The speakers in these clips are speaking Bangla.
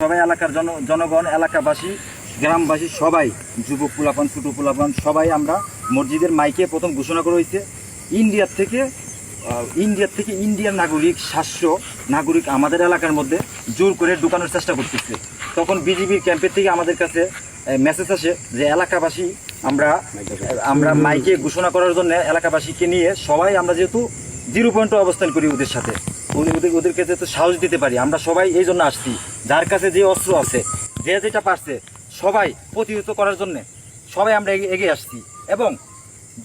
সবাই এলাকার জনগণ, এলাকাবাসী, গ্রামবাসী সবাই, যুবক পোলাপান, ছোটো পোলাপান সবাই আমরা মসজিদের মাইকে প্রথম ঘোষণা করা হয়েছে ইন্ডিয়ার থেকে ইন্ডিয়ান নাগরিক 700 নাগরিক আমাদের এলাকার মধ্যে জোর করে ঢুকানোর চেষ্টা করতেছে। তখন বিজিবির ক্যাম্পের থেকে আমাদের কাছে মেসেজ আসে যে এলাকাবাসী আমরা মাইকে ঘোষণা করার জন্য এলাকাবাসীকে নিয়ে সবাই আমরা যেহেতু 0 পয়েন্টে অবস্থান করি ওদের সাথে, ওদেরকে যেহেতু সাহস দিতে পারি, আমরা সবাই এই জন্য আসছি। যার কাছে যে অস্ত্র আছে, যে যেটা পারছে সবাই প্রতিহত করার জন্য সবাই আমরা এগিয়ে আসছি। এবং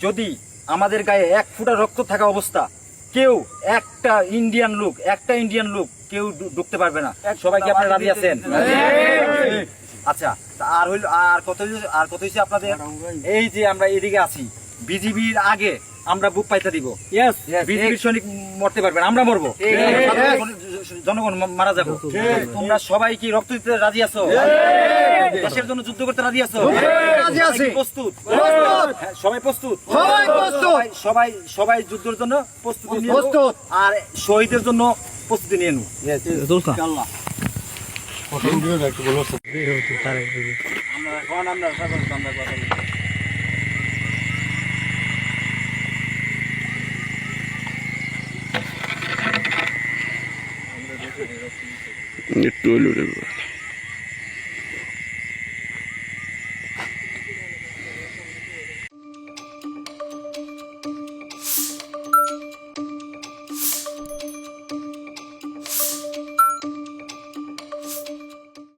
যদি আমাদের গায়ে 1 ফোঁটা রক্ত থাকা অবস্থা কেউ একটা ইন্ডিয়ান লোক কেউ ঢুকতে পারবে না। সবাই কি আপনারা রাজি আছেন? আচ্ছা, আর কত হয়েছে আপনাদের? এই যে আমরা এদিকে আছি, বিজিবির আগে আমরা বুক পাইতে দিব। বিজিবির সৈনিক মরতে পারবেন, আমরা মরবো, জনগণ মারা যাবো। তোমরা সবাই কি রক্ত দিতে রাজি আছো? দেশের জন্য যুদ্ধ করতে রাজি আছো? প্রস্তুত? সবাই প্রস্তুত? সবাই যুদ্ধের জন্য প্রস্তুতি নিয়ে, আর শহীদের জন্য প্রস্তুতি নিয়ে নো। একটু